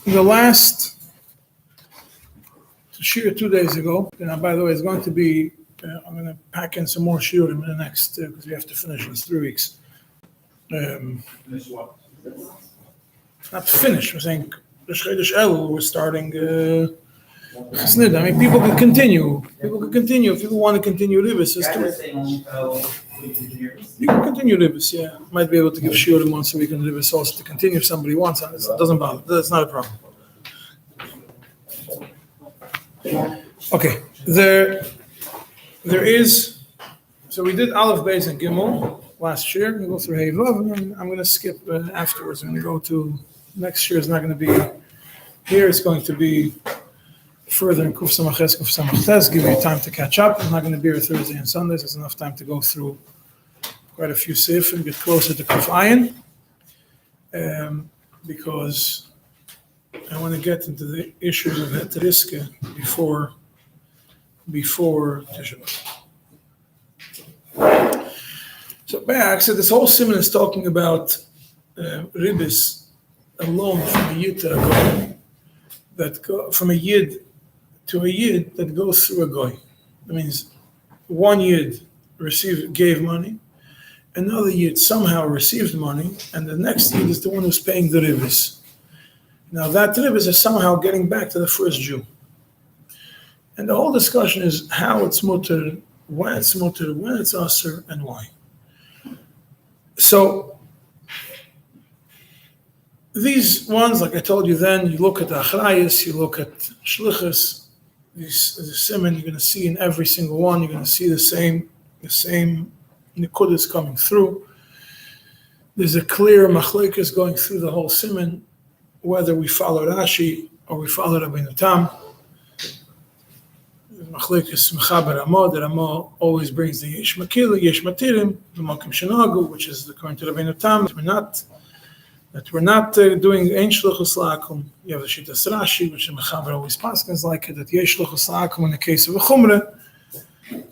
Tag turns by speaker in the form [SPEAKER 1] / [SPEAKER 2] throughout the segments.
[SPEAKER 1] The last Shiur 2 days ago, and by the way, it's going to be, I'm going to pack in some more Shiur in the next, because we have to finish in 3 weeks.
[SPEAKER 2] Finish what?
[SPEAKER 1] Not finish, we're saying, we're starting Snid. I mean, people can continue. If people want to continue Ribis, you can continue Ribis, yeah. Might be able to give Shiur once a week on Ribis also to continue if somebody wants. It doesn't bother. That's not a problem. Okay, there is, so we did Aleph, Beis, and Gimel last year. We go through Hey Vav, and then I'm going to skip afterwards. I'm going to go to, next year is not going to be here, it's going to be further in Kuf Samach Tes, give you time to catch up. I'm not going to be here Thursday and Sundays. There's enough time to go through quite a few Sifim, get closer to Kuf Ayin, because I want to get into the issues of Heteriske before Tisha B'Av. So back, so this whole simon is talking about Ribis alone from a Yid to a Goy, from a Yid to a Yid that goes through a Goy. That means one Yid gave money, another Yid somehow received money, and the next Yid is the one who's paying the Ribis. Now that Ribis is somehow getting back to the first Jew. And the whole discussion is how it's mutter, when it's aser, and why. So these ones, like I told you then, you look at the achrayas, you look at shlichus, the simon, you're going to see in every single one, you're going to see the same nikudas coming through. There's a clear machlekes going through the whole simon, whether we follow Rashi or we follow Rabbi Tam. Machlekes mechaber Ramo, the Ramo always brings the yesh makil, yesh matirim, the makim shenagu, which is according to Rabbi Tam, that we're not doing ein shluchus la'akum. You have the Shittas Rashi, which the mechaber always paskins like it, that yesh shluchus la'akum in the case of a chumrah,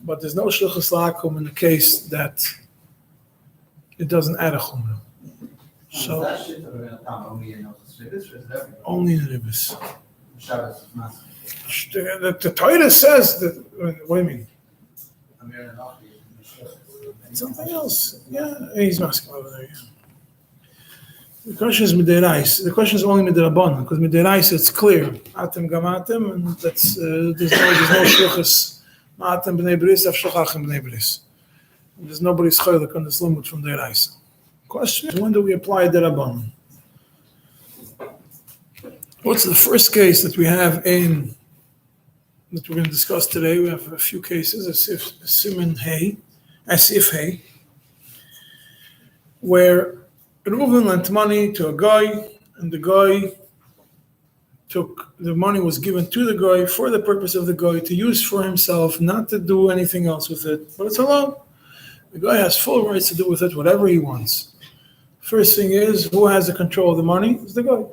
[SPEAKER 1] but there's no shluchus la'akum in the case that it doesn't add a chumrah. So only in Ribis. The Torah says that. What do you mean? Something else. Yeah, he's asking over there. Yeah. The question is miderais. The question is only miderabon, because miderais it's clear. Atem gamatem, and that's there's no shluchas. Atem b'nei bris, af shluchachim b'nei bris. There's nobody's chaylik on this limit from derais. Question is, when do we apply derabon? What's the first case that we have that we're going to discuss today? We have a few cases, as if hey, where Reuven lent money to a guy, and the guy the money was given to the guy for the purpose of the guy to use for himself, not to do anything else with it, but it's a loan. The guy has full rights to do with it whatever he wants. First thing is, who has the control of the money? It's the guy.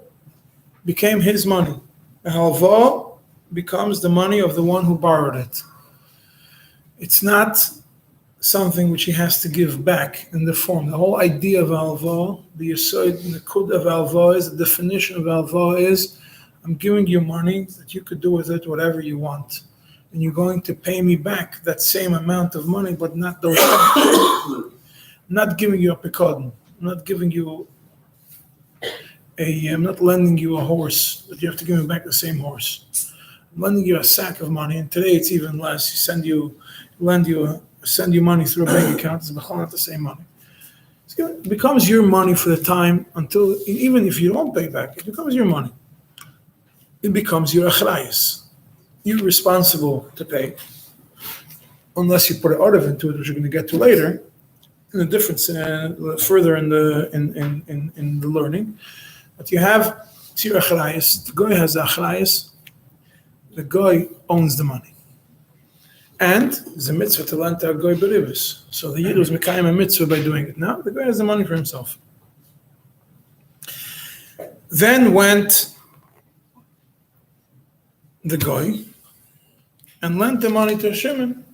[SPEAKER 1] Became his money. A halva becomes the money of the one who borrowed it. It's not something which he has to give back in the form. The whole idea of halva, the yesod, the kud of halva is, the definition of halva is, I'm giving you money that you could do with it whatever you want. And you're going to pay me back that same amount of money, but not those things. I'm not giving you a pekadon. I'm not giving you I'm not lending you a horse, but you have to give me back the same horse. I'm lending you a sack of money, and today it's even less. Send you money through a bank account. It's not the same money. It becomes your money for the time until, even if you don't pay back, it becomes your money. It becomes your achrayas. You're responsible to pay, unless you put an order into it, which you're going to get to later. In the difference further in the learning. But you have your achrayas. The guy has the achrayas. The guy owns the money. And there's a mitzvah to lend to a guy beribus. So the Yid was mekayim a mitzvah by doing it. Now the guy has the money for himself. Then went the guy and lent the money to Shimon.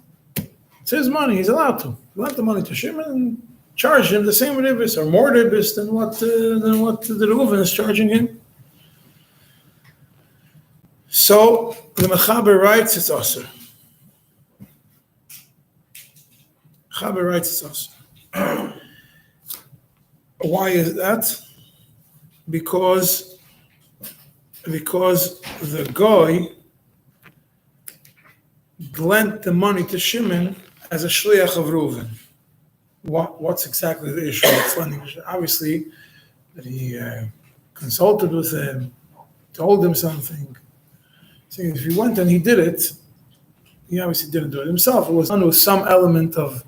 [SPEAKER 1] It's his money, he's allowed to. He lent the money to Shimon and charged him the same ribis or more ribis than what the Reuven is charging him. So the Mechaber writes it's Asr. Mechaber writes it's Asr. Why is that? Because the guy lent the money to Shimon as a shliach of Reuven. What's exactly the issue? Obviously, that he consulted with him, told him something. So if he went and he did it, he obviously didn't do it himself. It was done with some element of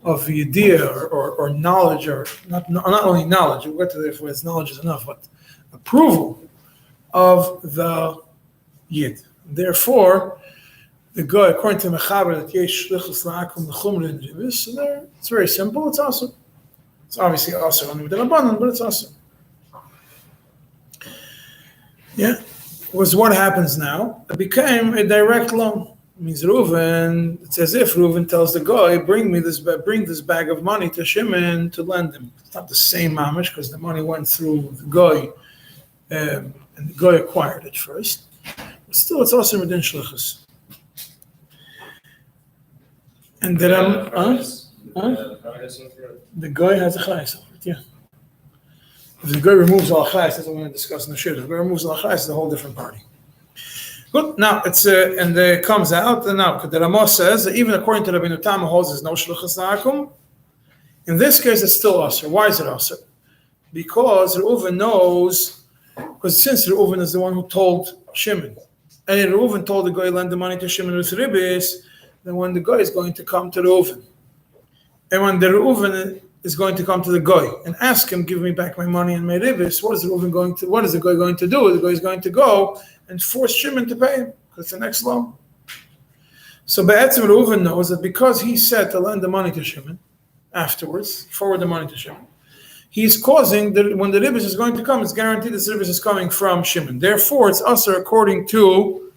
[SPEAKER 1] the idea or knowledge, or not only knowledge. We'll get to if it's knowledge is enough, but approval of the yid. Therefore, the guy, according to Mechaber, that yesh shlichus la'akum l'chumra in ribis. So there, it's very simple. It's awesome. It's obviously also only with an abundant, but it's awesome. Yeah, was what happens now. It became a direct loan. It means Reuven. It's as if Reuven tells the guy, "Bring this bag of money to Shimon to lend him." It's not the same mamish because the money went through the guy, and the guy acquired it first. But still, it's also within shlichus. And then the guy has a chayes over it, yeah. If the guy removes all chayes, that's what we're going to discuss in the shiur. If the guy removes all chayes, it's a whole different party. Good. Now it's and it comes out. And now the Rama says that even according to Rabbi Tam holds there's no shluchas la'akum. In this case, it's still aser. Why is it aser? Because Reuven knows. Because since Reuven is the one who told Shimon, and Reuven told the guy lend the money to Shimon with ribis, then when the guy is going to come to Reuven, and when the Reuven is going to come to the guy and ask him, "Give me back my money and my ribis," what is the guy going to do? The guy is going to go and force Shimon to pay him because it's the next loan. So Be'etzim Reuven knows that because he said to lend the money to Shimon afterwards, forward the money to Shimon, he's causing that when the ribis is going to come, it's guaranteed this ribis is coming from Shimon. Therefore, it's aser according to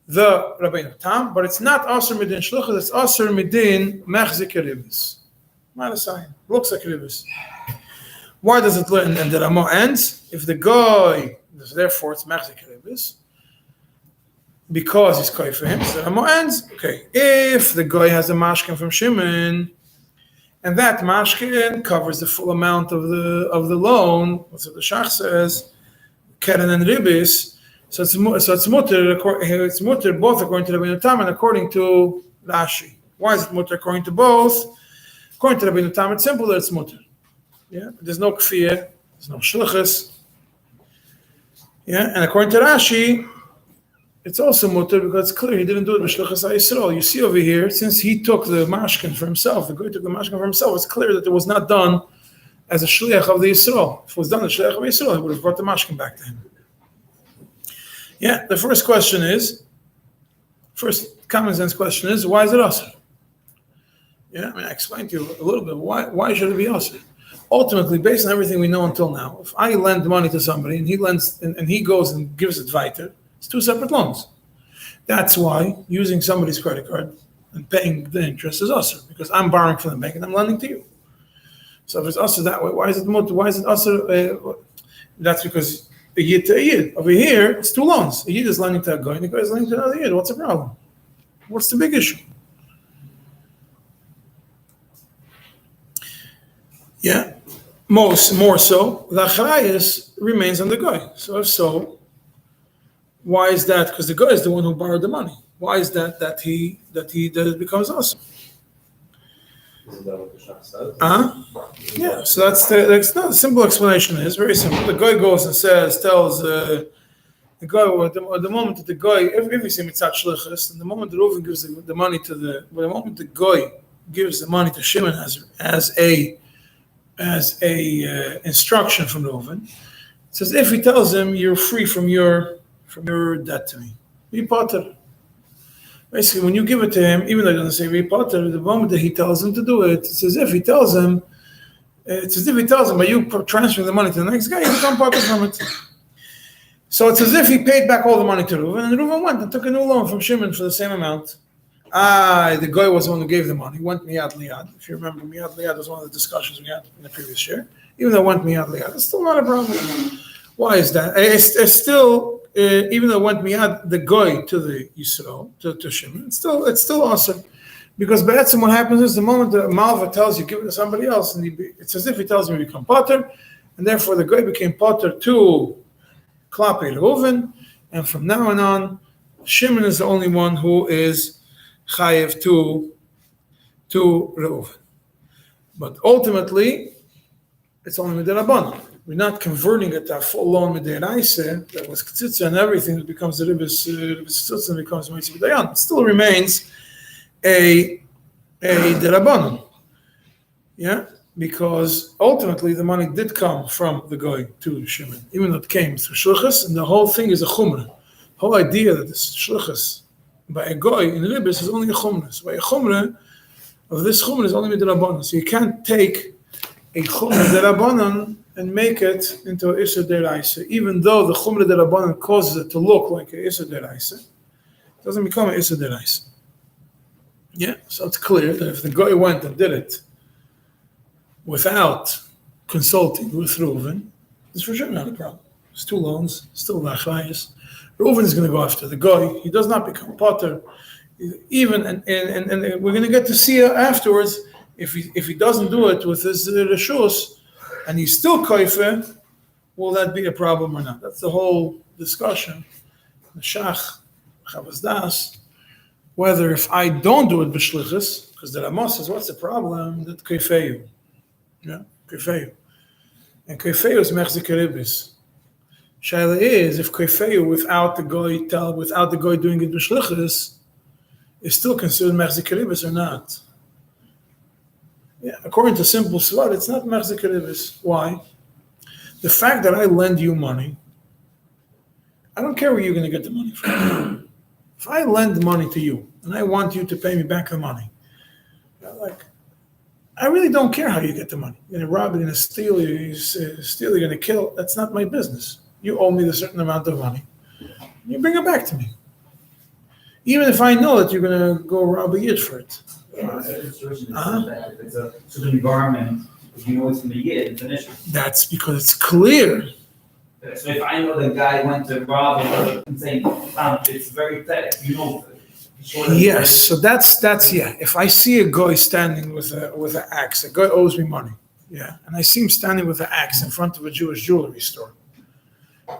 [SPEAKER 1] the Rabbeinu Tam, but it's not aser midin shluchas, it's aser midin mechzik ribis. Not a sign. Looks like ribis. Why does it learn? And the Rama ends, if the guy, therefore it's mechzik ribis, because he's koy for him, so the Rama ends, okay, if the guy has a mashkin from Shimon, and that mashkin covers the full amount of the loan, so the Shach says, keren and ribis, so it's mutter both according to Rabbeinu Tam and according to Rashi. Why is it mutter according to both? According to Rabbeinu Tam, it's simple that it's mutter. Yeah, there's no kfiyah, there's no shlichus. Yeah, and according to Rashi, it's also mutter because it's clear he didn't do it with shlichus ha'yisrael. You see over here, since he took the mashkin for himself, the guy took the mashkin for himself, it's clear that it was not done as a shliach of the Yisrael. If it was done as a shliach of the Yisrael, he would have brought the mashkin back to him. Yeah, the first common sense question is, why is it asr? Yeah, I mean, I explained to you a little bit, why should it be asr? Ultimately, based on everything we know until now, if I lend money to somebody and he lends and he goes and gives it weiter, it's two separate loans. That's why using somebody's credit card and paying the interest is asr, because I'm borrowing from the bank and I'm lending to you. So if it's asr that way, why is it asr? That's because a yid to a yid. Over here, it's two loans. A yid is lending to a guy, and the guy is lending to another yid. What's the problem? What's the big issue? Yeah, more so, the achrayus remains on the guy. So if so, why is that? Because the guy is the one who borrowed the money. Why is that it becomes awesome?
[SPEAKER 2] Isn't that what the Shach says?
[SPEAKER 1] Yeah, so that's not a simple explanation. It's very simple. The guy goes and tells the guy, at the moment that the guy, if you see mitzat shlichus, and the moment the Reuven gives the money to the moment the guy gives the money to Shimon as a instruction from Reuven, it says if he tells him you're free from your debt to me, be potter. Basically, when you give it to him, even though it doesn't say be potter, the moment that he tells him to do it, it's as if he tells him, by you transferring the money to the next guy, you become potter from it. So it's as if he paid back all the money to Reuven, and Reuven went and took a new loan from Shimon for the same amount. The guy was the one who gave the monty. Went miyad liyad. If you remember, miyad liyad was one of the discussions we had in the previous year. Even though it went miyad liyad, it's still not a problem. Why is that? It's still even though it went miyad the goy to the Yisrael, to Shimon, it's still awesome. Because Ba'etzim, what happens is the moment the Malva tells you, give it to somebody else, and it's as if he tells you, you become potter, and therefore the goy became potter to Klapi Reuven, and from now on, Shimon is the only one who is chayev to Reuven. But ultimately, it's only Midirabanan. We're not converting it to a full-on Midiraisa that was K'tzitza and everything that becomes the Ribbis K'tzitza and becomes Mitzvah Dayan. It still remains a Dirabanan. Yeah? Because ultimately the money did come from the Goy to Shimon, even though it came through Shuchat, and the whole thing is a Chumrah. The whole idea that this Shuchat by a Goy in Ribbis is only a Chumrah. So by a Chumrah of this Chumrah is only Midirabanan. So you can't take a Chumrah Dirabanan and make it into a Issa Deraisa. Even though the Chumrah Derabanan causes it to look like a Issa Deraisa, it doesn't become a Issa Deraisa. Yeah, so it's clear that if the Goy went and did it without consulting with Reuven, it's for sure not a problem. It's 2 loans, still the Achrayas. Reuven is going to go after the Goy. He does not become potter. Even and we're going to get to see afterwards if he doesn't do it with his reshus and he's still koifer, will that be a problem or not? That's the whole discussion. The Shach Chavas Das, whether if I don't do it b'shlichus, because the Rama says, what's the problem? That koifeyu, yeah, koifeyu, and koifeyu is mechzik ribis. Shaila is if koifeyu without the goy doing it b'shlichus is still considered mechzik ribis or not. Yeah, according to simple svar, it's not mechzik ribis. Why? The fact that I lend you money, I don't care where you're going to get the money from. If I lend money to you and I want you to pay me back the money, I really don't care how you get the money. You're going to rob, you're going to steal, you're going to kill. That's not my business. You owe me a certain amount of money. You bring it back to me. Even if I know that you're going to go rob a yid for it.
[SPEAKER 3] If it's a certain environment, if you know it's from the yid, it's an issue.
[SPEAKER 1] That's because it's clear.
[SPEAKER 3] So if I know the guy went to rob and say, it's very thick, you know.
[SPEAKER 1] Yes, so that's yeah. If I see a guy standing with an axe, a guy owes me money, yeah, and I see him standing with an axe in front of a Jewish jewelry store,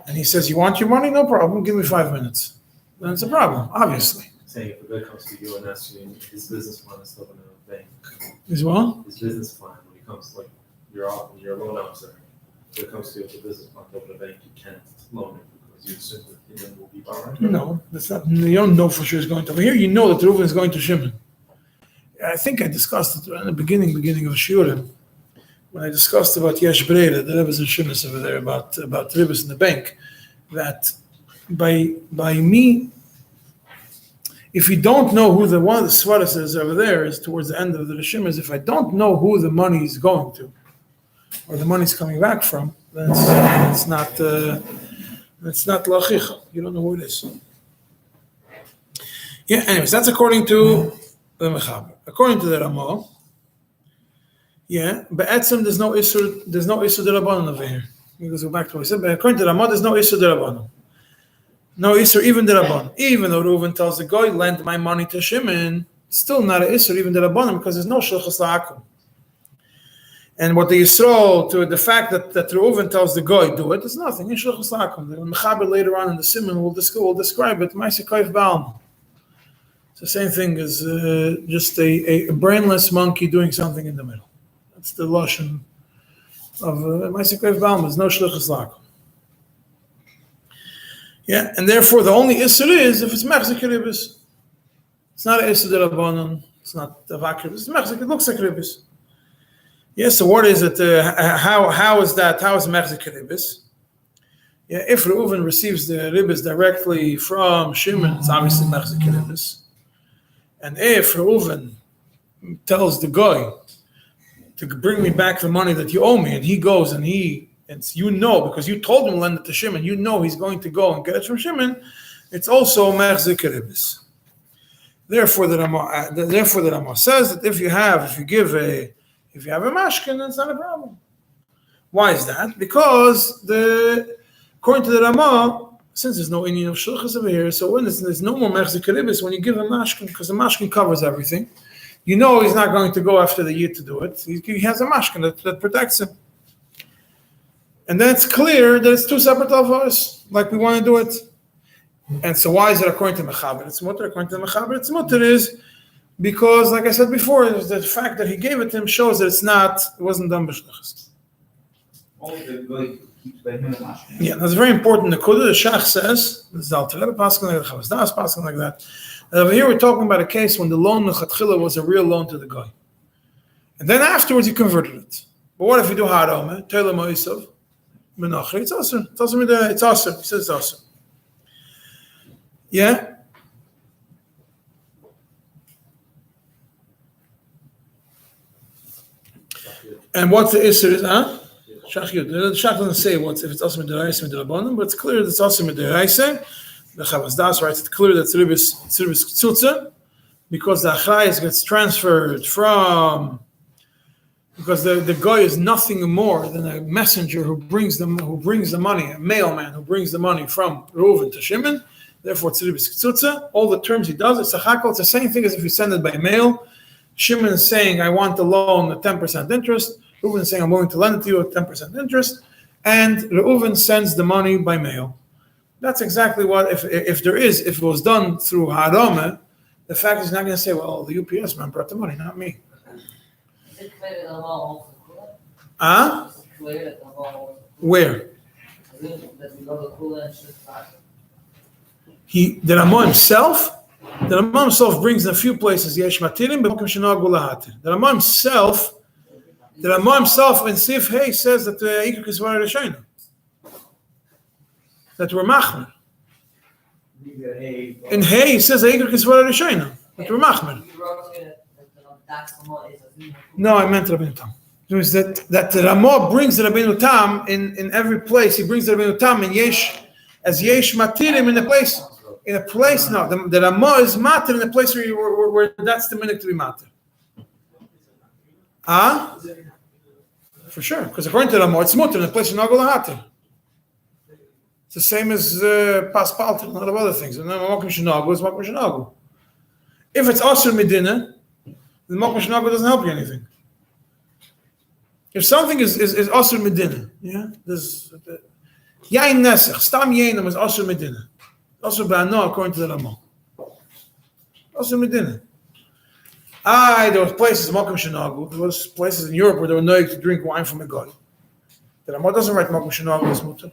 [SPEAKER 1] and he says, "You want your money? No problem. Give me 5 minutes." Then it's a problem, obviously.
[SPEAKER 2] Saying if a guy comes to you and asks you his business plan is still in a bank.
[SPEAKER 1] Is what?
[SPEAKER 2] His business plan when he comes like you're a loan officer. When it comes to the business plan to open a bank, you can't loan it because you assume that Shimon will be borrowing.
[SPEAKER 1] No, that's not. You don't know for sure it's going to. Over here, you know that Reuven is going to Shimon. I think I discussed it in the beginning of Shiur, when I discussed about Yesh Breira, the Rebbe's and Shimon's over there about Ribbis in the bank, that by me, if you don't know who one of the svaras is over there is towards the end of the Rishim is if I don't know who the money is going to, or the money's coming back from, then it's not lachicha. You don't know who it is. Yeah. Anyways, that's according to the Mechaber. According to the Ramah, yeah, Be'etzim there's no isur derabanan over here. Let's go back to what I said. But according to the Ramah, there's no isur derabanan. No isur even derabanan. Even though Reuven tells the guy, lend my money to Shimon, it's still not an isur even derabanan because there's no shilchus la'akum. And what the Yisrael, to the fact that Reuven tells the guy, do it, is nothing. The Mechaber later on in the Simon will describe it. It's the same thing as just a brainless monkey doing something in the middle. That's the lashon of Ma'aseh Koif Ba'alma. There's no shlichus lakum. Yeah, and therefore the only isser is if it's mechzik ribis. It's not an isser derabanan. It's not a vakribis. It's mechzik. It looks like ribis. Yes, so what is it? How is that? How is mechzik ribis? Yeah, if Reuven receives the ribis directly from Shimon, it's obviously mechzik ribis. And if Reuven tells the guy to bring me back the money that you owe me, and he goes and you know because you told him to lend it to Shimon, you know he's going to go and get it from Shimon, it's also mechzik ribis. Therefore, the Ramah says that if you have a mashkin, then it's not a problem. Why is that? Because according to the Ramah, since there's no Indian of Shluchas over here, so when there's no more Mechzik Ribis, when you give a mashkin, because the mashkin covers everything, you know he's not going to go after the Yid to do it. He has a mashkin that protects him. And then it's clear that it's two separate alvos, like we want to do it. And so why is it according to Mechaber? It's mutter. According to Mechaber, it's mutter is because, like I said before, the fact that he gave it to him shows that it wasn't done b'shlichus. Yeah, that's very important. The Kolel, the Shach says, the Alter Rebbe paskin like that, Chavas Das paskin like that. And over here we're talking about a case when the loan lechatchila was a real loan to the guy, and then afterwards he converted it. But what if you do harome? Teila mo'isav, menachri. It's awesome. It's awesome. It's awesome. He says it's awesome. Yeah. And what's the issue is, huh? Shachiyut. The Shach doesn't say if it's also midiraisa midirabanan, but it's clear that it's also midiraisa. The Chavas Das writes it's clear that it's ribis ktsutza, because the achrayus gets transferred from, because the guy is nothing more than a messenger who brings the money, a mailman who brings the money from Reuven to Shimon. Therefore, it's ribis ktsutza. All the terms he does, it's a chakol. It's the same thing as if you send it by mail. Shimon is saying, I want the loan at 10% interest. Reuven is saying, I'm willing to lend it to you at 10% interest. And Reuven sends the money by mail. That's exactly what, if it was done through Harome, the fact is not going to say, well, the UPS man brought the money, not me.
[SPEAKER 4] Is it clear that the law also
[SPEAKER 1] Huh?
[SPEAKER 4] Is it clear that the law
[SPEAKER 1] Where?
[SPEAKER 4] Is it that we go to Kolel and Shuchat?
[SPEAKER 1] The Rama himself brings in a few places, Yesh Matirim, but the Rama himself in Sif Hey says that Ikar Kisvara Rishayna. That we're machmer. In Hey he says Ikar Kisvara Rishayna. That we're machmer.
[SPEAKER 4] You wrote here that that's the law is a
[SPEAKER 1] No, I meant Rabbeinu Tam. It was that the Rama brings the Rabbeinu Tam in every place. He brings the Rabbeinu Tam in Yesh Matirim in a place. In a place, no, the Rama is matter in a place where that's the minute to be matter. For sure, because according to the Rama, it's mutter in a place in Nagol Hatter. It's the same as Pas Palter and a lot of other things. And then Makom Shenagu is Makom Shenagu. If it's Asur Medina, then Makom Shenagu doesn't help you anything. If something is Asur Medina, yeah, there's Yain Nesach, Stam Yainam is Asur Medina. Also Ba'ano according to the Rama. Also Medina. There was places, Makom Shenagu, there was places in Europe where they were knowing to drink wine from a god. The Rama doesn't write Makom Shenagu as mutter.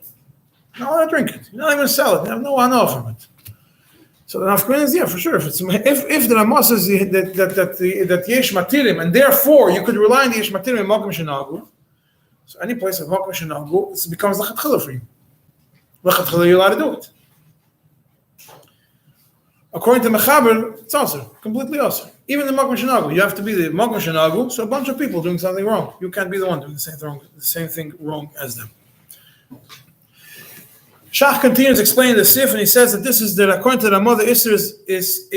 [SPEAKER 1] No, I drink it. You're not even sell it. You have no honor from it. So the Nafkarin is for sure. If the Rama says that Yesh Matirim, and therefore you could rely on the Yesh Matirim in Makom Shenagu, so any place of Makom Shenagu, it becomes Lechatchila for you. Lechatchila, you're allowed to do it. According to Mechaber, it's also completely also. Even the Makom Shenagu, you have to be the Makom Shenagu, so a bunch of people doing something wrong. You can't be the one doing the same thing wrong as them. Shach continues explaining the Sif, and he says that this is that according to the mother Isser is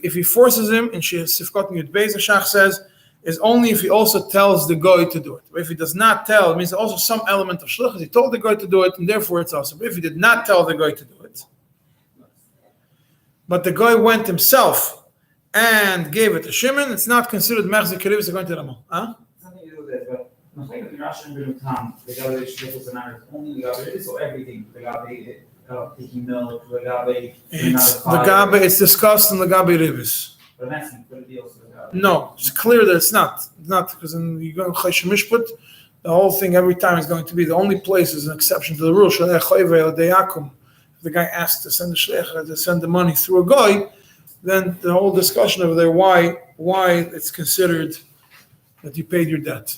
[SPEAKER 1] if he forces him, and she has Sifkot Yud Beis, the Shach says, is only if he also tells the guy to do it. But if he does not tell, it means also some element of shluchas. He told the guy to do it, and therefore it's also. But if he did not tell the guy to do it, but the guy went himself and gave it to Shimon, it's not considered mechzik kerivus according to Rama.
[SPEAKER 3] Something to do with it, but I'm saying in Russian Tam, the Gabe shluchas and only the Gabe, so everything, the Gabe taking milk, the Gabe.
[SPEAKER 1] It's discussed in the Gabe Ribis.
[SPEAKER 3] But that's not the deal.
[SPEAKER 1] No, it's clear that it's not because when you go to Chaysh Mishput, the whole thing every time is going to be the only place is an exception to the rule. If the guy asks to send the shleich to send the money through a guy, then the whole discussion over there why it's considered that you paid your debt,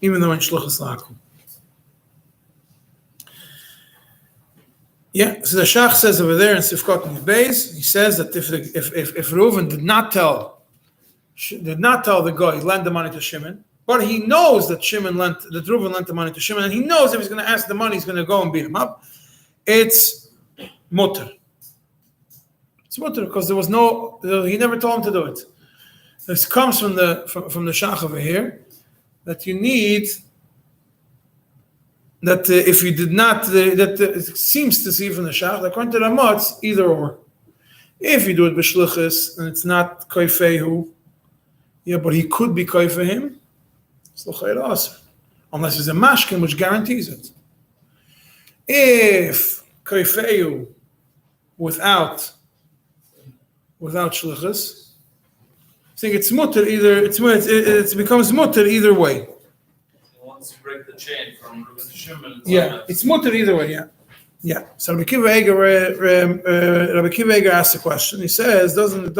[SPEAKER 1] even though in shluchas la'akum. Yeah, so the Shach says over there in Sifkot Yud Beis, he says that if Reuven did not tell the guy lend the money to Shimon, but he knows that Reuven lent the money to Shimon, and he knows if he's going to ask the money, he's going to go and beat him up. It's mutter. It's mutter because he never told him to do it. This comes from the Shach over here that you need that if you did not, it seems to see from the Shach, according to the Ramah, it's either or. If you do it b'shlichus and it's not koifehu, yeah, but he could be koife him, it's l'chayr aser, unless there's a mashkin which guarantees it. If koifehu without shlichus, I think it's mutter either. It becomes mutter either way.
[SPEAKER 5] Once you break the chain from Rebbe to Shimon,
[SPEAKER 1] It's mutter either way. Yeah. So Rabbi Kiva Eger asks a question. He says, doesn't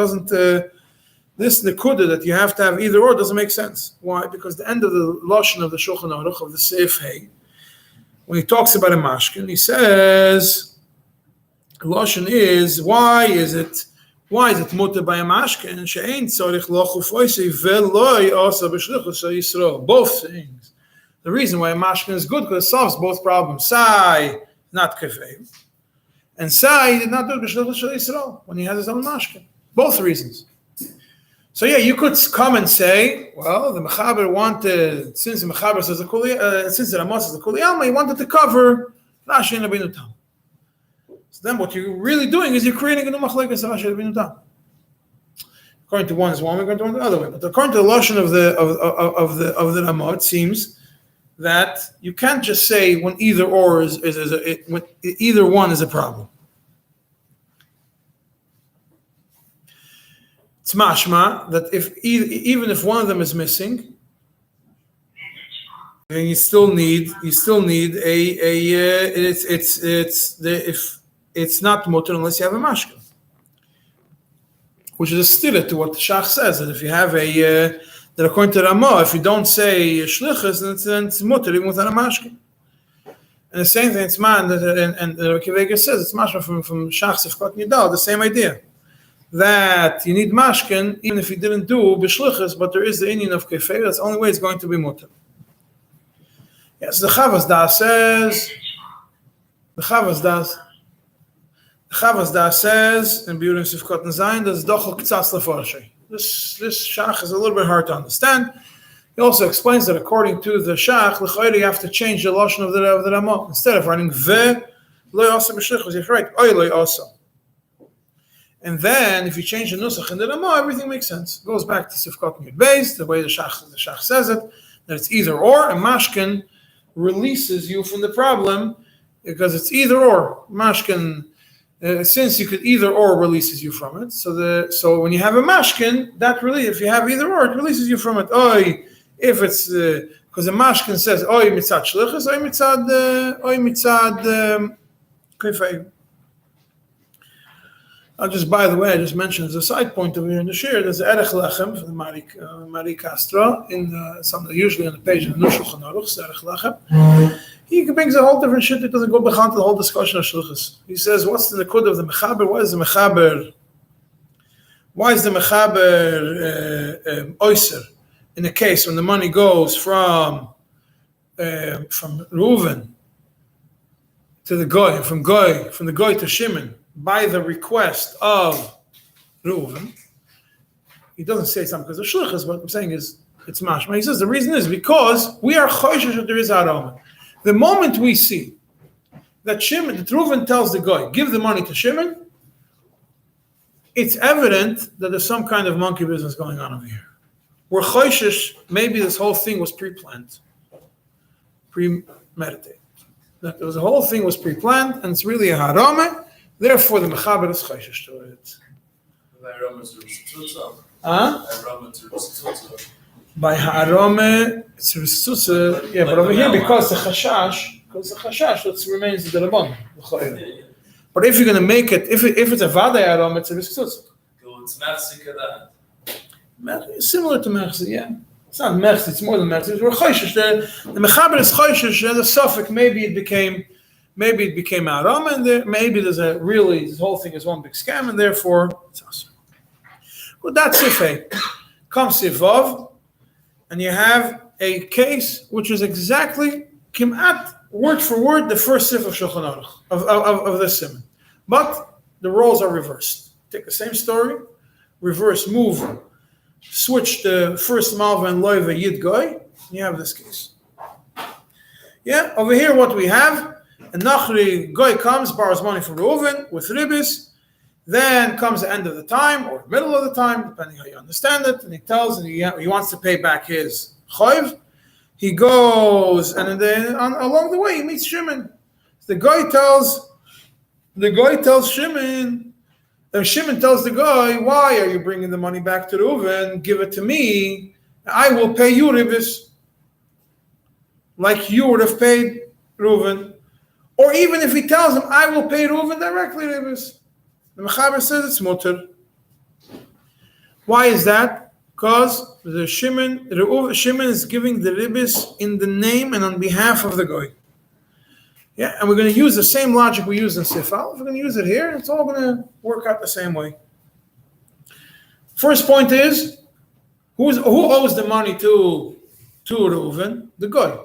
[SPEAKER 1] this nekuda that you have to have either or doesn't make sense? Why? Because the end of the lashon of the Shulchan Aruch of the Seif Hey, when he talks about a mashkin, he says, lashon is why is it mutter by a mashkin? She'ein tzorich lo chufoisei ve'loi asa b'shlichus Yisrael. Both things. The reason why a mashkin is good because it solves both problems. Sai, not kefei, and Sai did not do b'shlichus Yisrael when he has his own mashkin. Both reasons. So you could come and say, well, the mechaber wanted, since the mechaber says since the Ramos says the Kuli Alma, he wanted to cover Rashi and Rabbeinu Tam. So then what you're really doing is you're creating a new machlekes Rashi and Rabbeinu Tam. According to one is one way, according to one the other way. But according to the lashon of the Ramah, it seems that you can't just say when either or when either one is a problem. It's mashma that even if one of them is missing, then you still need if it's not mutter unless you have a mashka, which is a stila to what the Shach says, that if you have that according to Ramah, if you don't say shlichus, then it's mutter even without a mashka. And the same thing, it's man, and Rabbi Kiva says it's mashma from Shach Sifkot Nidal, the same idea. That you need mashkin, even if you didn't do b'shlichus, but there is the Indian of kefei, that's the only way it's going to be mutter. Yes, the Chavas Das says, in Biurim Sifkot Nazayin, there's dochel k'tzas lefarshei. This Shach is a little bit hard to understand. He also explains that according to the Shach, l'chayri you have to change the lashon of the Ramah. Instead of writing ve, lo yasa b'shlichus, you have to write oy lo yasa. And then, if you change the nusach in the Ramah, everything makes sense. It goes back to Sifkot Yud Beis, the way the Shach says it, that it's either or, and Mashkin releases you from the problem because it's either or. Mashkin, since you could either or, releases you from it. So when you have a Mashkin, if you have either or, it releases you from it. Oy, if it's because the Mashkin says oy mitzad shlichus, oy mitzad kefei. By the way, I just mentioned as a side point over here in the Shiur, there's the Erech Lechem from the Mari Castra, usually on the page of the Shulchan Aruch, the Erech Lechem. He brings a whole different shit that doesn't go behind the whole discussion of Shlichus. He says, what's the Nekud of the Mechaber? Why is the Mechaber Oyser in the case when the money goes from Reuven to the Goy, from the Goy to Shimon, by the request of Reuven? He doesn't say something because of shlichus, but what I'm saying is it's mashma. He says the reason is because we are choishish that there is aroma. The moment we see that Reuven tells the guy, give the money to Shimon, it's evident that there's some kind of monkey business going on over here. We're choishish, maybe this whole thing was pre-planned, premeditated. That the whole thing was pre-planned and it's really a harama. Therefore, the mechaber is chayshish to it. By harome, it's ritzutza. Yeah, but over here, because the chashash, it remains the rabban. But if you're going to make it, if it's a vaday harome, it's a ritzutza.
[SPEAKER 5] It's mechzik.
[SPEAKER 1] Similar to mechzik, yeah. It's not mechzik, it's more than mechzik. We're chayshish. The mechaber is chayshish, and the suffix, maybe it became Aram, and maybe this whole thing is one big scam, and therefore it's awesome. Well, that's Sifei. Comes Sivav, and you have a case which is exactly Kimat, word for word, the first Sif of Shulchan Aruch, of this Simon. But the roles are reversed. Take the same story, reverse move, switch the first Malva and Loiva Yid Goy, and you have this case. Yeah, over here what we have, a Nachri guy comes, borrows money from Reuven with ribis, then comes the end of the time or middle of the time, depending how you understand it, and he tells and he wants to pay back his chayv. He goes and then along the way he meets Shimon. The guy tells Shimon. Shimon tells the guy, "Why are you bringing the money back to Reuven? Give it to me. I will pay you ribis, like you would have paid Reuven." Or even if he tells him, "I will pay Reuven directly ribis," the Mechaber says it's mutter. Why is that? Because the Shimon is giving the ribis in the name and on behalf of the guy. Yeah, and we're going to use the same logic we used in Sifal. If we're going to use it here, it's all going to work out the same way. First point is, who owes the money to Reuven? The guy.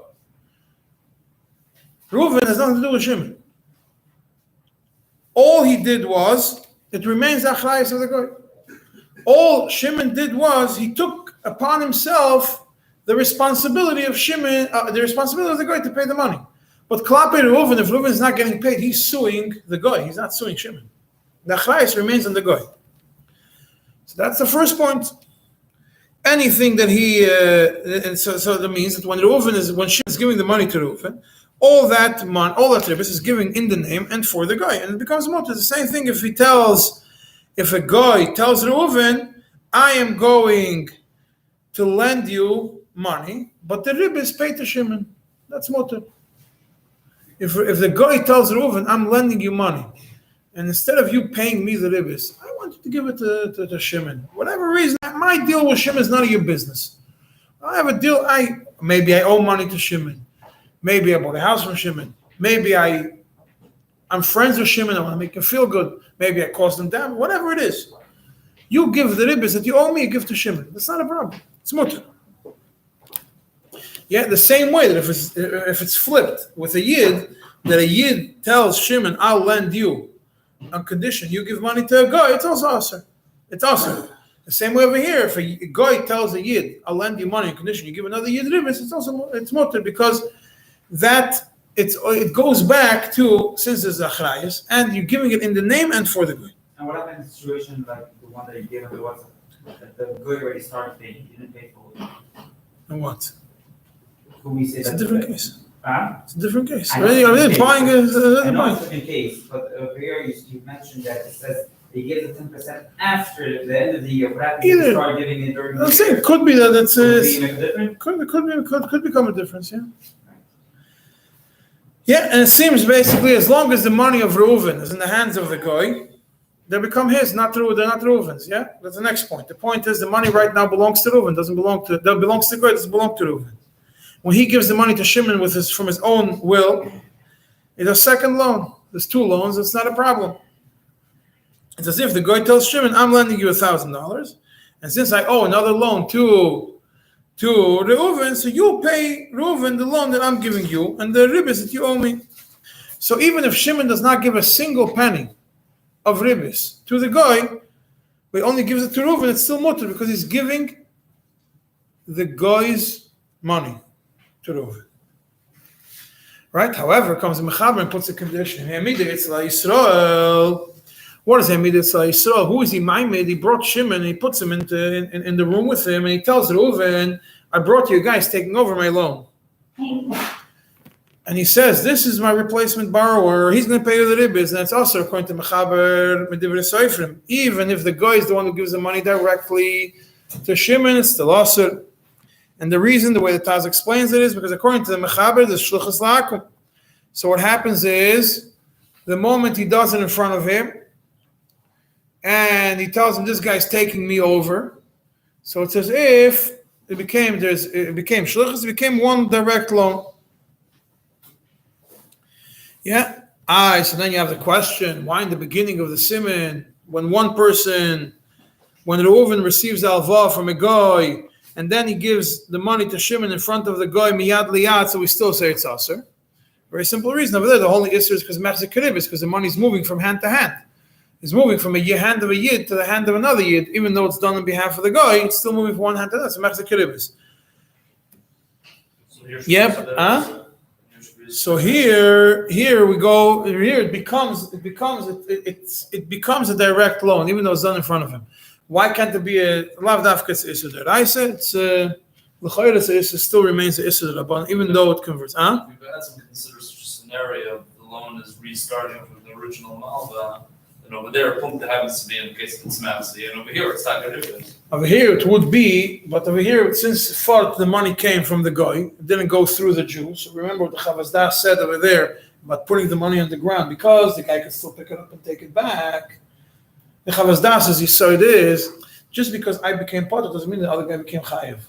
[SPEAKER 1] Reuven has nothing to do with Shimon. All he did was, it remains the achrayus of the guy. All Shimon did was, he took upon himself the responsibility of Shimon, the responsibility of the guy to pay the money. But Klape Reuven, if Reuven is not getting paid, he's suing the guy. He's not suing Shimon. The achrayus remains on the guy. So that's the first point. Anything that so that means that when Shimon is giving the money to Reuven, all that ribis is giving in the name and for the guy, and it becomes mutter. The same thing if a guy tells Reuven, "I am going to lend you money, but the ribis is paid to Shimon." That's mutter. If the guy tells Reuven, "I'm lending you money, and instead of you paying me the ribis, I want you to give it to Shimon. Whatever reason, my deal with Shimon is none of your business. I have a deal. Maybe I owe money to Shimon. Maybe I bought a house from Shimon. Maybe I'm friends with Shimon. I want to make him feel good. Maybe I caused him damage. Whatever it is, you give the ribis that you owe me. You give to Shimon. That's not a problem. It's mutter. Yeah, the same way that if it's flipped with a yid, that a yid tells Shimon, "I'll lend you," on condition you give money to a guy, it's also asur. It's asur. The same way over here, if a guy tells a yid, "I'll lend you money," on condition you give another yid ribis, it's mutter, because that it goes back to, since there's achrayus, and you're giving it in the name and for the guy.
[SPEAKER 3] And what happened in a situation like the one that you gave on the WhatsApp, that the guy already started paying, he didn't pay for it?
[SPEAKER 1] And what?
[SPEAKER 3] It's
[SPEAKER 1] a different case. It's a different case.
[SPEAKER 3] I know it's a different case, but over here you mentioned that it says they give the 10% after the end of the year. What happens if they start giving it during the year?
[SPEAKER 1] I'm saying it could be that it's could become a difference, yeah. Yeah, and it seems basically as long as the money of Reuven is in the hands of the guy, they become his, they're not Reuven's, yeah? That's the next point. The point is the money right now belongs to Reuven, that belongs to the guy, doesn't belong to Reuven. When he gives the money to Shimon from his own will, it's a second loan. There's two loans, it's not a problem. It's as if the guy tells Shimon, "I'm lending you $1,000, and since I owe another loan to Reuven, so you pay Reuven the loan that I'm giving you, and the ribis that you owe me." So even if Shimon does not give a single penny of ribis to the guy, but only gives it to Reuven, it's still mutter, because he's giving the guy's money to Reuven. Right? However, comes the Mechaber and puts a condition. What is Hamid Yisrael? Who is he? Maimed. He brought Shimon and he puts him in the room with him, and he tells Reuven, "I brought you guys taking over my loan." And he says, "This is my replacement borrower. He's going to pay you the ribis," and it's also according to Mechaber Medivre Seifrim. Even if the guy is the one who gives the money directly to Shimon, it's still asur. And the reason, the way the Taz explains it, is because according to the Mechaber, there's shluchas la'akum. So what happens is, the moment he does it in front of him, and he tells him, "This guy's taking me over," so it's as if it became shluchas, it became one direct loan. Yeah. So then you have the question, why in the beginning of the Siman, when Reuven receives alva from a guy, and then he gives the money to Shimon in front of the guy, miyad liyad, so we still say it's asur. Very simple reason. Over there, the holy issur is because mechzer keribis, because the money is moving from hand to hand. It's moving from a hand of a yid to the hand of another yid, even though it's done on behalf of the guy, it's still moving from one hand to the other. So mechzer keribis.
[SPEAKER 5] So you're
[SPEAKER 1] Yep.
[SPEAKER 5] supposed
[SPEAKER 1] So here we go. Here it becomes a direct loan, even though it's done in front of him. Why can't there be a lav dafka issur deraisa? It's l'chayres issur still remains the issur derabbanan, even though it converts.
[SPEAKER 5] We've had some consider such a scenario. The loan is restarting from the original malva, and over there, punkta happens to be in case it's massy, and over here it's not going to be.
[SPEAKER 1] Over here it would be, but over here, since far the money came from the guy, it didn't go through the Jew. So remember what the Chavazdah said over there about putting the money on the ground, because the guy can still pick it up and take it back. The Chavazdah says, so it is, just because I became potter doesn't mean the other guy became chayiv.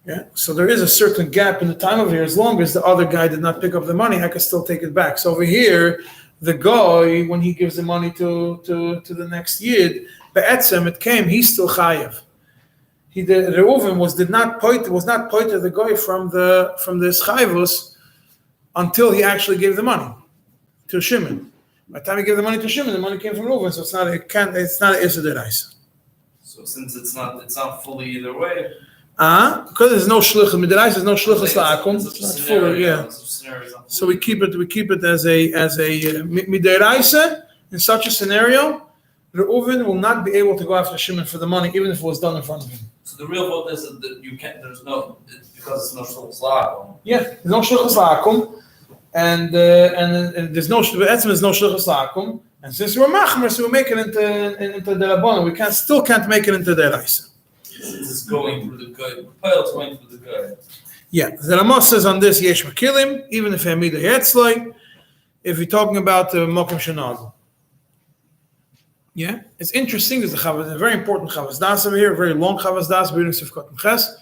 [SPEAKER 1] Yeah, so there is a certain gap in the time over here. As long as the other guy did not pick up the money, I can still take it back. So over here, the guy, when he gives the money to the next yid, be'etzem it came, he's still chayiv. Reuven was not pointed the guy from the chayvus until he actually gave the money to Shimon. By the time he gave the money to Shimon, the money came from Reuven, so it's not an issur deraisa.
[SPEAKER 5] So since it's not fully either way.
[SPEAKER 1] Because there's no shluchus midiraisa, there's no shluchus la'akum. It's not fully, yeah. So we keep it as a midiraisa. In such a scenario, Reuven will not be able to go after Shimon for the money, even if it was done in front of him.
[SPEAKER 5] So the real vote is that you can't. It's because it's no shluchus la'akum.
[SPEAKER 1] Yeah, there's no shluchus la'akum, and there's no shluchus la'akum. And since we're machmer, so we make it into the rabbanon. We still can't make it into the deraisa.
[SPEAKER 5] Since it's going through the guy, pilot's going through the guy.
[SPEAKER 1] Yeah, the Rama says on this yesh makilim, even if hamida yetzloi, if you're talking about mokum shenag. Yeah, it's interesting. There's a very important chavazdas over here, a very long chavazdas, reading Sifkot and Ches,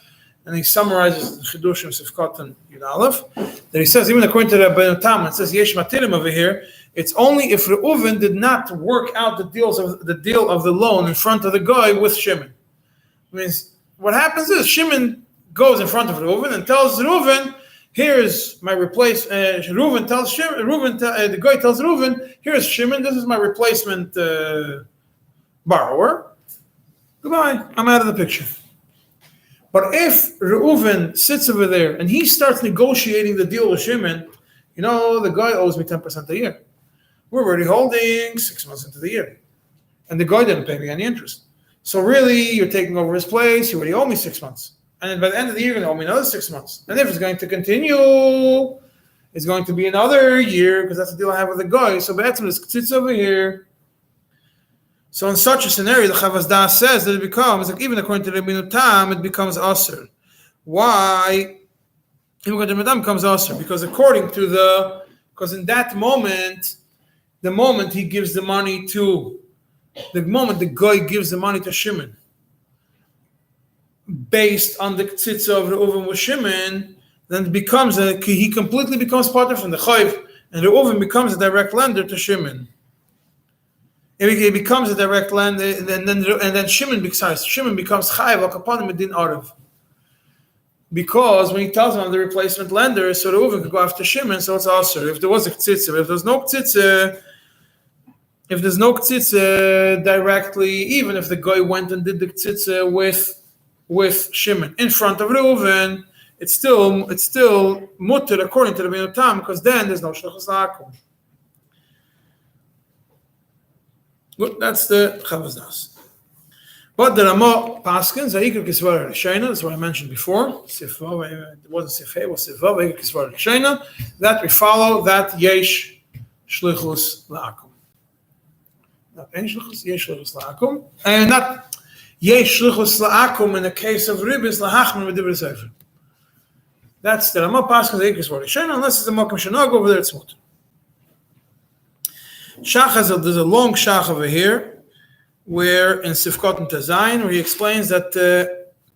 [SPEAKER 1] and he summarizes the chidushim Sifkot and Yud Aleph. That he says, even according to Rabbi Tam, it says yesh matilim over here. It's only if Reuven did not work out the deal of the loan in front of the guy with Shimon. Means what happens is Shimon goes in front of Reuven and tells Reuven, "Here's my replacement." Reuven tells Shimon. The guy tells Reuven, "Here's Shimon. This is my replacement borrower. Goodbye. I'm out of the picture." But if Reuven sits over there and he starts negotiating the deal with Shimon, the guy owes me 10% a year. We're already holding 6 months into the year, and the guy didn't pay me any interest. So really, you're taking over his place. You already owe me 6 months. And then by the end of the year, you're going to owe me another 6 months. And if it's going to continue, it's going to be another year, because that's the deal I have with the guy. So Be'etzim sits over here. So in such a scenario, the Chavazdah says that it becomes, like even according to Rabbi Tam, it becomes Asr. Why? Even according to Rabbi Tam, it becomes Asr. Because because in that moment, the moment he gives the money to the moment the guy gives the money to Shimon, based on the tzitza of Reuven with Shimon, then he completely becomes partner from the chayv, and Reuven becomes a direct lender to Shimon. It becomes a direct lender, and then Shimon becomes chayv al kapanim medin arav. Because when he tells him I'm the replacement lender, so Reuven could go after Shimon, so it's also if there was a tzitza, if there's no ktitze directly, even if the guy went and did the ktitze with Shimon in front of Reuven, it's still mutter according to Rabbi Tam, because then there's no shluchus la'akum. Good, that's the chavazdas. But the Rama paskins ha'ikar kisvar l'sheina. That's what I mentioned before. It wasn't sifei, it was sifva ha'ikar kisvar l'sheina. That we follow that yesh shluchus la'akum. Not any shluchus, yesh shluchus la'akum, and not yesh shluchus la'akum in the case of ribis lahachman v'divrei sefer. That's the Rama Paschal Eikos for Rishon, unless it's a mokum shenag over there, it's mutter. Shach there's a long shach over here, where in Sifkot and Tazayin, where he explains that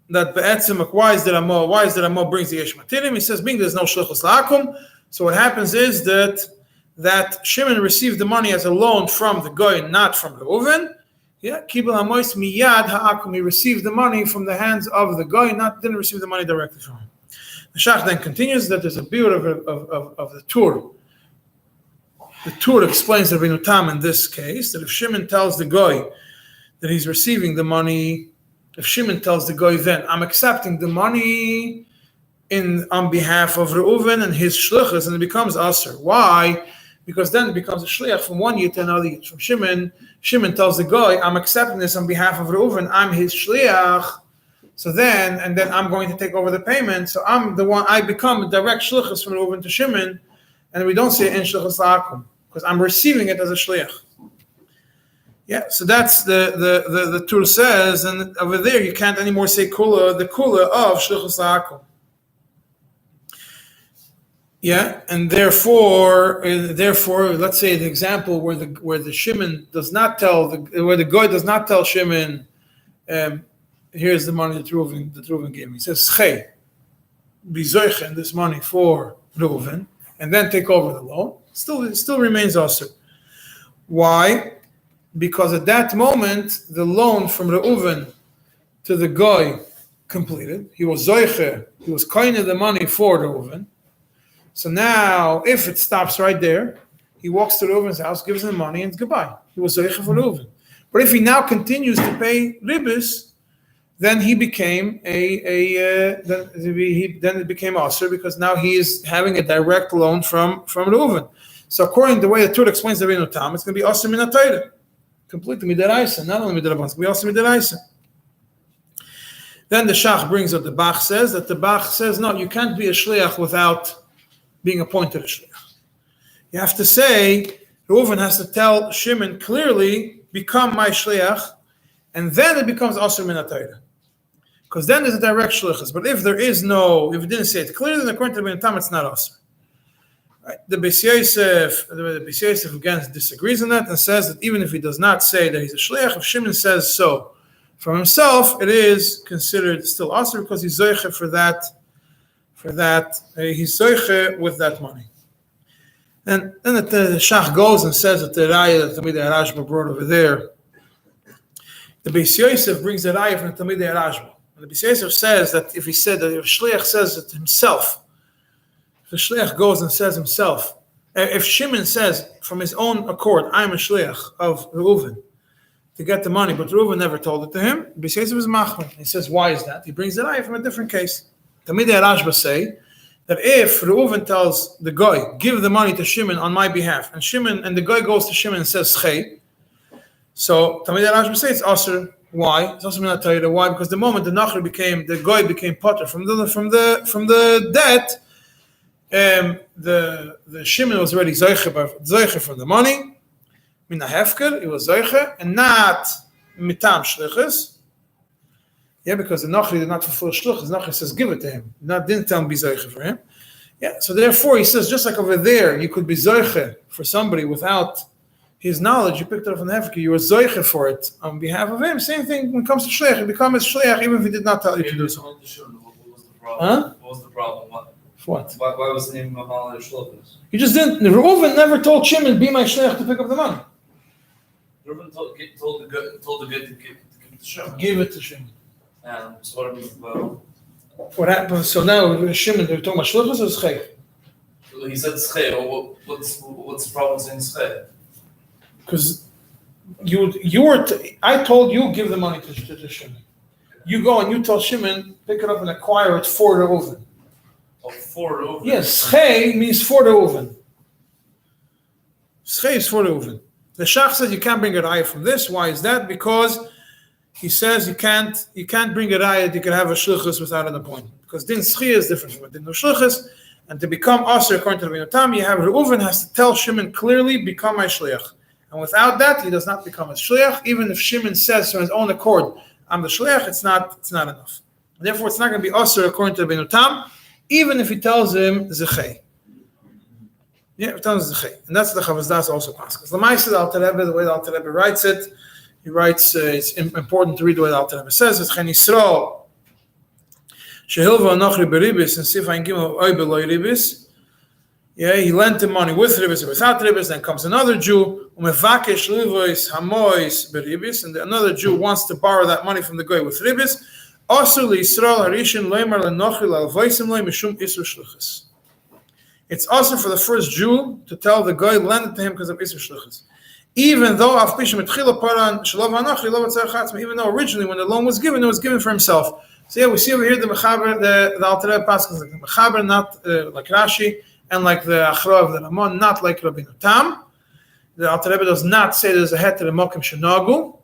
[SPEAKER 1] be'etzim, why is the Rama brings the yesh matilim? He says, being there's no shluchus la'akum, so what happens is that Shimon received the money as a loan from the guy, not from Reuven. Yeah, kibul hamois miyad ha'akum. He received the money from the hands of the guy, didn't receive the money directly from him. The Shach then continues that there's a biur of the Tur. The Tur explains that Rabbi Tam in this case, that if Shimon tells the guy that he's receiving the money, if Shimon tells the guy then, I'm accepting the money on behalf of Reuven and his shlichus, and it becomes aser. Why? Because then it becomes a shliach from one yid to another yid. From Shimon tells the guy, I'm accepting this on behalf of Reuven, I'm his shliach. So then I'm going to take over the payment. So I'm the one, I become a direct shlichus from Reuven to Shimon, and we don't say in shlichus la'akum, because I'm receiving it as a shliach. Yeah, so that's the Tur says, and over there you can't anymore say the kula of shlichus la'akum. Yeah, and therefore, let's say the example where the Shimon does not tell where the guy does not tell Shimon, here's the money that Reuven gave me. He says, "Schei, be zoichen this money for Reuven, and then take over the loan." It still remains also. Why? Because at that moment the loan from Reuven to the guy completed. He was zoiche. He was koine the money for Reuven. So now, if it stops right there, he walks to Reuven's house, gives him the money, and it's goodbye. He was zoiche for Reuven. But if he now continues to pay ribis, then he became then it became aser, because now he is having a direct loan from Reuven. So according to the way the Torah explains the Rebbeinu Tam, it's going to be aser min ha-Torah, completely midaraisa, not only midaraban, it's going to be aser midaraisa. Then the Shach brings up the Bach says no, you can't be a shliach without being appointed a shliach. You have to say, Reuven has to tell Shimon clearly, become my shliach, and then it becomes aser min ha-Torah. Because then there's a direct shlichus. But if it didn't say it clearly, then according to the Rebbeinu Tam, it's not aser. Right? The Beis Yosef again disagrees on that and says that even if he does not say that he's a shliach, if Shimon says so from himself, it is considered still aser because he's zoiche for that. He's zoiche with that money. And then the Shach goes and says that the raya that Talmidei Rashba brought over there, the Beis Yosef brings the raya from Talmidei Rashba. And the Beis Yosef says that if shliach says it himself, if the shliach goes and says himself, if Shimon says from his own accord, I'm a shliach of Reuven to get the money, but Reuven never told it to him, Beis Yosef is machmir. He says, why is that? He brings the raya from a different case. Talmidei Rashba say that if Reuven tells the guy, give the money to Shimon on my behalf, and the guy goes to Shimon and says schei, so Talmidei Rashba say it's aser. Why? It's also min ha-Torah. Why? Because the moment the guy became potter from the debt, the Shimon was already zoiche from the money, min ha-hefker, he was zoiche, and not mitam shlichus. Yeah, because the Nachri did not fulfill shluchus. The Nachri says, give it to him. Didn't tell him be zoiche for him. Yeah, so therefore he says, just like over there, you could be zoiche for somebody without his knowledge. You picked it up from the hefker, you were zoiche for it on behalf of him. Same thing when it comes to shliach. You become a shliach even if he did not tell you to do so.
[SPEAKER 5] What was the problem? What was the problem?
[SPEAKER 1] What?
[SPEAKER 5] Why was the name of Mamal Shlokas?
[SPEAKER 1] You just didn't. Reuven never told Shimon, be my shliach to pick up the money.
[SPEAKER 5] Reuven told the guy to give it to Shimon.
[SPEAKER 1] Give it to Shimon.
[SPEAKER 5] And so what about?
[SPEAKER 1] What happened? So now Shimon, they're talking about shlichus or schei?
[SPEAKER 5] He said schei. What's the problem saying schei?
[SPEAKER 1] Because I told you give the money to Shimon. You go and you tell Shimon pick it up and acquire it for the Reuven.
[SPEAKER 5] Oh, for Reuven.
[SPEAKER 1] Yes, schei means for the Reuven. Schei is for the Reuven. The Shach says you can't bring a raya from this. Why is that? Because he says you can't bring a raya that you can have a shlichus without an appointment. Because din schia is different from a din of shlichus. And to become aser according to the Rebbeinu Tam, you have Reuven has to tell Shimon clearly, become my shliach. And without that, he does not become a shliach. Even if Shimon says from his own accord, I'm the shliach, it's not enough. And therefore, it's not going to be aser according to the Rebbeinu Tam, even if he tells him zechei. Yeah, if he tells him zechei. And that's the Chavaz Das also passes. Because the Ma'aseh Alter Rebbe, the way the Alter Rebbe writes it, he writes, it's important to read the way the Alter Rebbe says, it's Chen Yisrael, Shehilva Anochri Beribis, and Sif Ein Gimel Oy Beloi Ribis. Yeah, he lent him money with ribis or without ribis. Then comes another Jew, umevakesh livois hamois beribis, and another Jew wants to borrow that money from the guy with ribis. Also, Yisrael harishin loymar lenochri lalvoisim loy mishum isur shluchus. It's also for the first Jew to tell the guy lend it to him because of isur shluchus. Even though even though originally when the loan was given, it was given for himself. So yeah, we see over here the Mechaber, the Alter Rebbe passes like the Mechaber, not like Rashi, and like the Achra of the Ramon, not like Rabbeinu Tam. The Alter Rebbe does not say there's a heter mokim shenagu,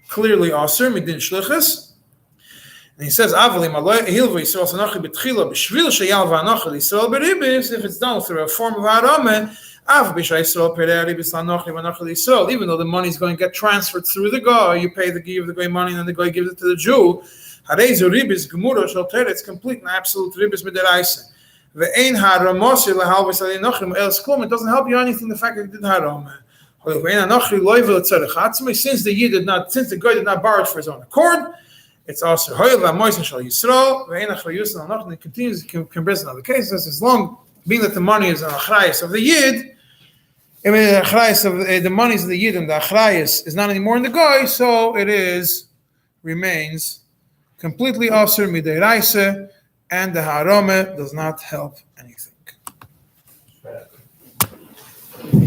[SPEAKER 1] clearly aser midin shlichus. And he says, "Avalim aloy hilva Yisrael sanochi betchila b'shvil sheyal v'anochi Yisrael beribis." If it's done through a form of harame, av b'shay Yisrael perei ribis lanochi v'anochi Yisrael. Even though the money is going to get transferred through the guy, you pay the give the guy money, and then the guy gives it to the Jew. Harezu ribis gemura shel ter. It's complete and absolute ribis midiraisa. Ve'ein haramosi lehalvis alinochim elas klum. It doesn't help you anything. The fact that it did harame. Since the guy did not borrow it for his own accord, it's also it continues can bring in other cases as long being that the money is an achrayus of the yid. I mean, the achrayus of the money is of the yid and the achrayus is not anymore in the guy, so it remains completely aser midei raisa, and the harame does not help anything.